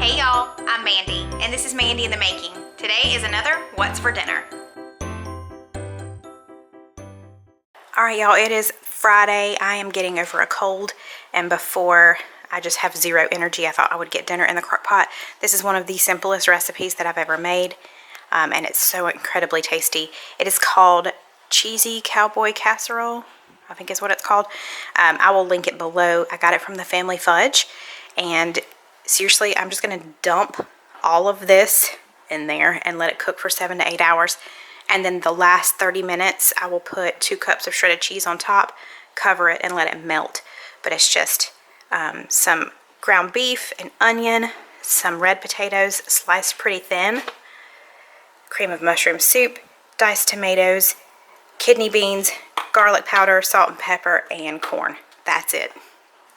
Hey y'all, I'm Mandy, and this is Mandy in the Making. Today is another What's for Dinner. Alright y'all, it is Friday. I am getting over a cold, and before I just have zero energy, I thought I would get dinner in the crock pot. This is one of the simplest recipes that I've ever made, and it's so incredibly tasty. It is called Cheesy Cowboy Casserole, I think is what it's called. I will link it below. I got it from the Family Fudge, and seriously, I'm just going to dump all of this in there and let it cook for 7 to 8 hours. And then the last 30 minutes, I will put 2 cups of shredded cheese on top, cover it, and let it melt. But it's just some ground beef, an onion, some red potatoes sliced pretty thin, cream of mushroom soup, diced tomatoes, kidney beans, garlic powder, salt and pepper, and corn. That's it.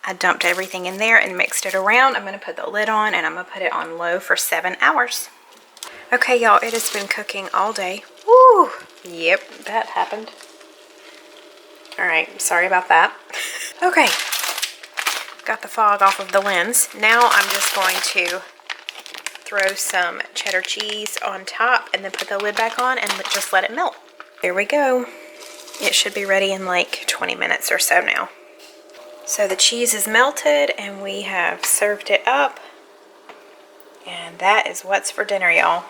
I dumped everything in there and mixed it around. I'm going to put the lid on, and I'm going to put it on low for 7 hours. Okay, y'all, it has been cooking all day. Woo! Yep, that happened. Alright, sorry about that. Okay, got the fog off of the lens. Now I'm just going to throw some cheddar cheese on top and then put the lid back on and just let it melt. There we go. It should be ready in like 20 minutes or so now. So the cheese is melted and we have served it up. And that is what's for dinner, y'all.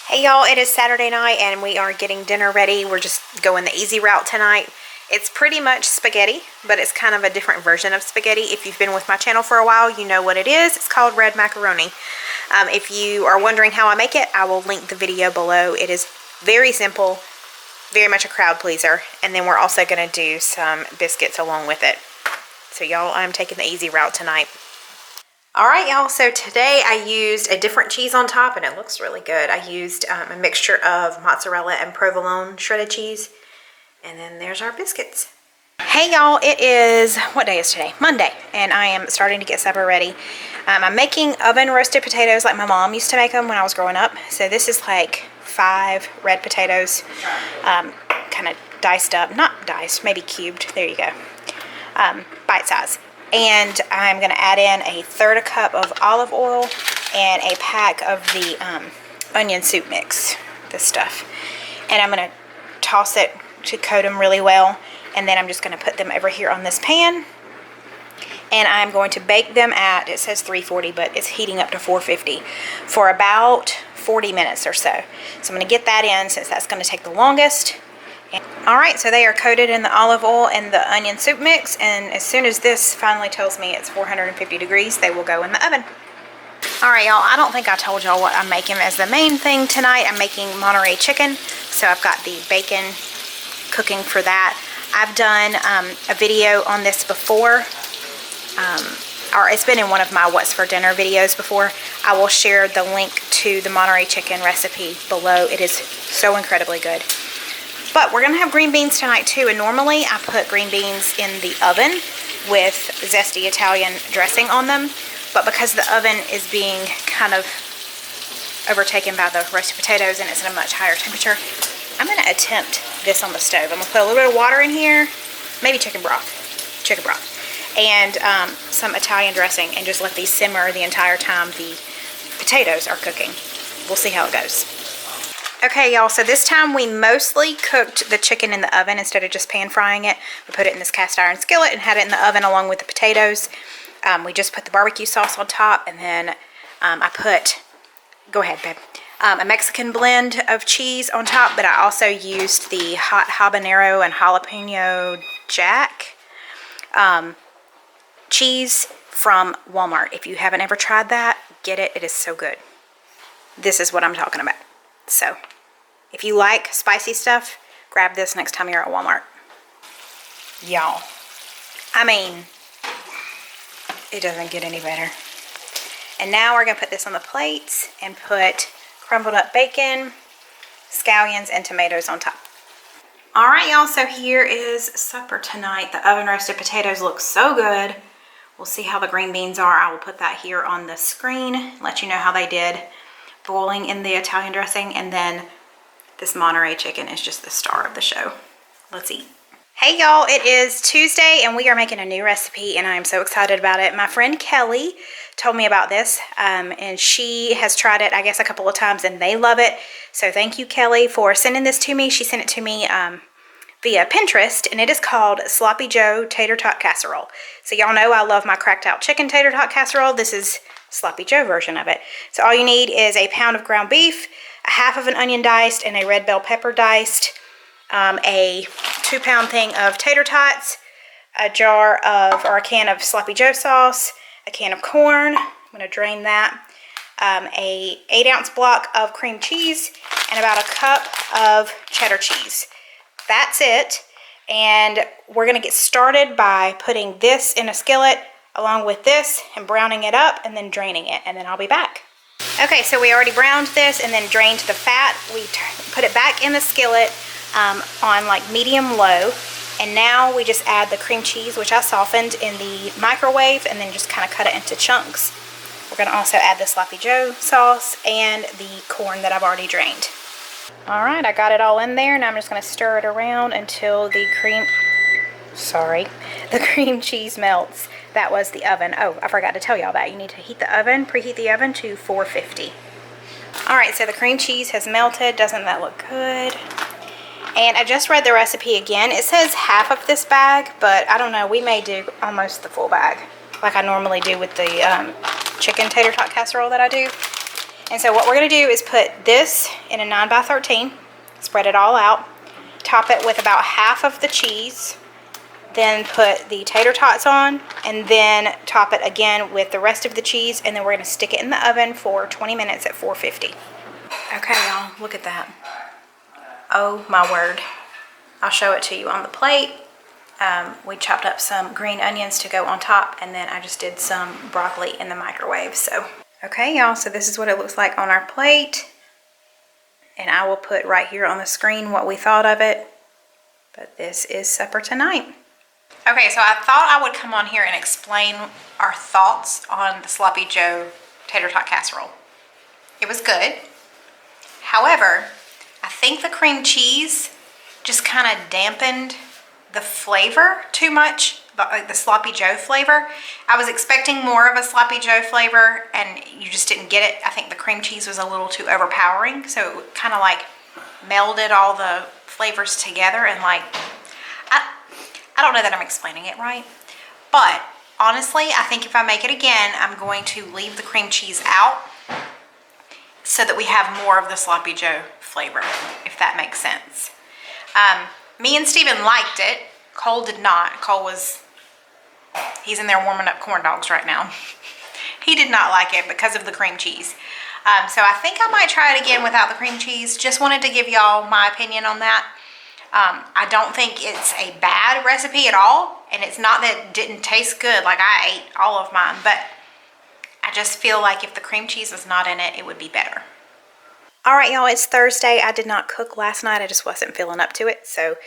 Hey y'all, it is Saturday night and we are getting dinner ready. We're just going the easy route tonight. It's pretty much spaghetti, but it's kind of a different version of spaghetti. If you've been with my channel for a while, you know what it is. It's called red macaroni. If you are wondering how I make it, I will link the video below. It is very simple, very much a crowd pleaser. And then we're also going to do some biscuits along with it. So y'all, I'm taking the easy route tonight. Alright y'all, so today I used a different cheese on top and it looks really good. I used a mixture of mozzarella and provolone shredded cheese. And then there's our biscuits. Hey y'all, it is, what day is today? Monday. And I am starting to get supper ready. I'm making oven roasted potatoes like my mom used to make them when I was growing up. So this is like 5 red potatoes, kind of diced up, not diced, maybe cubed. There you go. Bite size. And I'm going to add in a 1/3 cup of olive oil and a pack of the onion soup mix, this stuff. And I'm going to toss it to coat them really well. And then I'm just going to put them over here on this pan. And I'm going to bake them at, it says 340, but it's heating up to 450 for about 40 minutes or so. So I'm going to get that in since that's going to take the longest. Alright, so they are coated in the olive oil and the onion soup mix, and as soon as this finally tells me it's 450 degrees, they will go in the oven. Alright y'all, I don't think I told y'all what I'm making as the main thing tonight. I'm making Monterey chicken, so I've got the bacon cooking for that. I've done a video on this before, or it's been in one of my What's for Dinner videos before. I will share the link to the Monterey chicken recipe below. It is so incredibly good. But we're going to have green beans tonight too, and normally I put green beans in the oven with zesty Italian dressing on them, but because the oven is being kind of overtaken by the roasted potatoes and it's at a much higher temperature, I'm going to attempt this on the stove. I'm going to put a little bit of water in here, maybe chicken broth, and some Italian dressing, and just let these simmer the entire time the potatoes are cooking. We'll see how it goes. Okay y'all, so this time we mostly cooked the chicken in the oven instead of just pan frying it. We put it in this cast iron skillet and had it in the oven along with the potatoes. We just put the barbecue sauce on top, and then I put, go ahead babe, a Mexican blend of cheese on top, but I also used the hot habanero and jalapeno jack cheese from Walmart. If you haven't ever tried that, get it. It is so good. This is what I'm talking about. So, if you like spicy stuff, grab this next time you're at Walmart. Y'all, I mean, it doesn't get any better. And now we're going to put this on the plates and put crumbled up bacon, scallions, and tomatoes on top. Alright y'all, so here is supper tonight. The oven roasted potatoes look so good. We'll see how the green beans are. I will put that here on the screen, let you know how they did, boiling in the Italian dressing. And then this Monterey chicken is just the star of the show. Let's eat. Hey y'all, it is Tuesday and we are making a new recipe and I'm so excited about it. My friend Kelly told me about this and she has tried it, I guess, a couple of times and they love it. So thank you, Kelly, for sending this to me. She sent it to me via Pinterest and it is called Sloppy Joe Tater Tot Casserole. So y'all know I love my cracked out chicken tater tot casserole. This is Sloppy Joe version of it. So all you need is a pound of ground beef, a half of an onion diced and a red bell pepper diced, a 2-pound thing of tater tots, a can of Sloppy Joe sauce, a can of corn, I'm going to drain that, a 8-ounce block of cream cheese, and about a cup of cheddar cheese. That's it, and we're going to get started by putting this in a skillet along with this and browning it up and then draining it, and then I'll be back. Okay, so we already browned this and then drained the fat. We put it back in the skillet on like medium low, and now we just add the cream cheese, which I softened in the microwave, and then just kind of cut it into chunks. We're going to also add the Sloppy Joe sauce and the corn that I've already drained. All right, I got it all in there, and I'm just going to stir it around until the cream cheese melts. That was the oven. Oh, I forgot to tell y'all that. You need to preheat the oven to 450. All right, so the cream cheese has melted. Doesn't that look good? And I just read the recipe again. It says half of this bag, but I don't know. We may do almost the full bag, like I normally do with the chicken tater tot casserole that I do. And so what we're going to do is put this in a 9x13, spread it all out, top it with about half of the cheese, then put the tater tots on, and then top it again with the rest of the cheese, and then we're going to stick it in the oven for 20 minutes at 450. Okay, y'all, look at that. Oh my word. I'll show it to you on the plate. We chopped up some green onions to go on top, and then I just did some broccoli in the microwave. So, okay, y'all, so this is what it looks like on our plate. And I will put right here on the screen what we thought of it. But this is supper tonight. Okay, so I thought I would come on here and explain our thoughts on the Sloppy Joe Tater Tot Casserole. It was good. However, I think the cream cheese just kind of dampened the flavor too much, the Sloppy Joe flavor. I was expecting more of a Sloppy Joe flavor and you just didn't get it. I think the cream cheese was a little too overpowering, so it kind of like melded all the flavors together, and like, I don't know that I'm explaining it right, but honestly, I think if I make it again, I'm going to leave the cream cheese out so that we have more of the Sloppy Joe flavor, if that makes sense. Me and Steven liked it. Cole did not. He's in there warming up corn dogs right now. He did not like it because of the cream cheese. So I think I might try it again without the cream cheese. Just wanted to give y'all my opinion on that. I don't think it's a bad recipe at all, and it's not that it didn't taste good. Like, I ate all of mine, but I just feel like if the cream cheese was not in it, it would be better. All right, y'all, it's Thursday. I did not cook last night. I just wasn't feeling up to it, so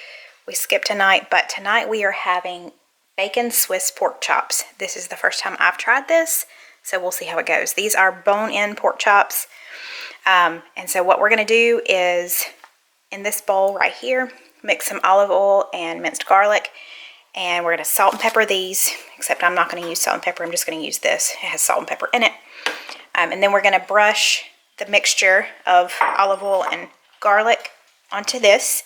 we skipped tonight. But tonight we are having bacon Swiss pork chops. This is the first time I've tried this, so we'll see how it goes. These are bone-in pork chops. And so what we're going to do is, in this bowl right here, mix some olive oil and minced garlic. And we're going to salt and pepper these, except I'm not going to use salt and pepper. I'm just going to use this. It has salt and pepper in it. And then we're going to brush the mixture of olive oil and garlic onto this,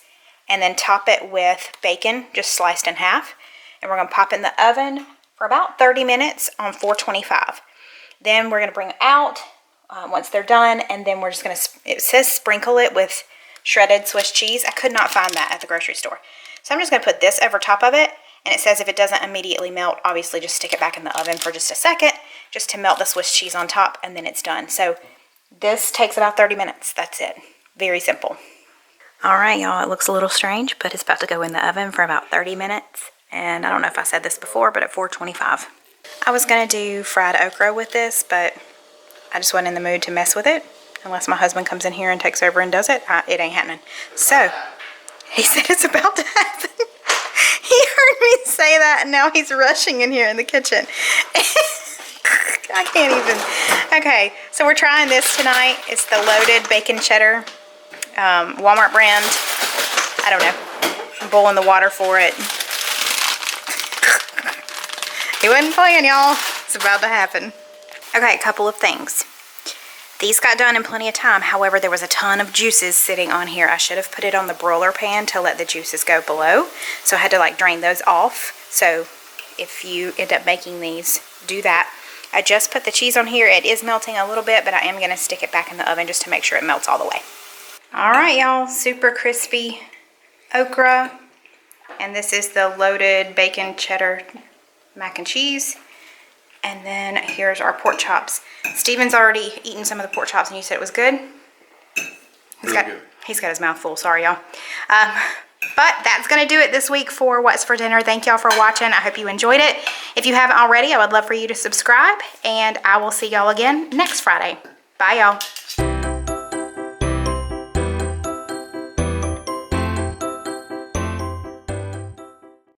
and then top it with bacon just sliced in half, and we're going to pop it in the oven for about 30 minutes on 425. Then we're going to bring it out once they're done, and then we're just going to, it says sprinkle it with shredded Swiss cheese. I could not find that at the grocery store, so I'm just going to put this over top of it, and it says if it doesn't immediately melt, obviously just stick it back in the oven for just a second just to melt the Swiss cheese on top, and then it's done. So this takes about 30 minutes. That's it. Very simple. All right, y'all, it looks a little strange, but it's about to go in the oven for about 30 minutes. And I don't know if I said this before, but at 425. I was going to do fried okra with this, but I just wasn't in the mood to mess with it. Unless my husband comes in here and takes over and does it. It ain't happening. So, he said it's about to happen. He heard me say that, and now he's rushing in here in the kitchen. I can't even. Okay, so we're trying this tonight. It's the loaded bacon cheddar, Walmart brand. I don't know. I'm boiling the water for it. He wasn't playing, y'all. It's about to happen. Okay, a couple of things. These got done in plenty of time. However, there was a ton of juices sitting on here. I should have put it on the broiler pan to let the juices go below. So I had to like drain those off. So if you end up making these, do that. I just put the cheese on here. It is melting a little bit, but I am going to stick it back in the oven just to make sure it melts all the way. All right, y'all. Super crispy okra. And this is the loaded bacon cheddar mac and cheese. And then here's our pork chops. Steven's already eaten some of the pork chops and you said it was good? He's got his mouth full, sorry y'all. But that's going to do it this week for What's for Dinner. Thank y'all for watching. I hope you enjoyed it. If you haven't already, I would love for you to subscribe. And I will see y'all again next Friday. Bye y'all.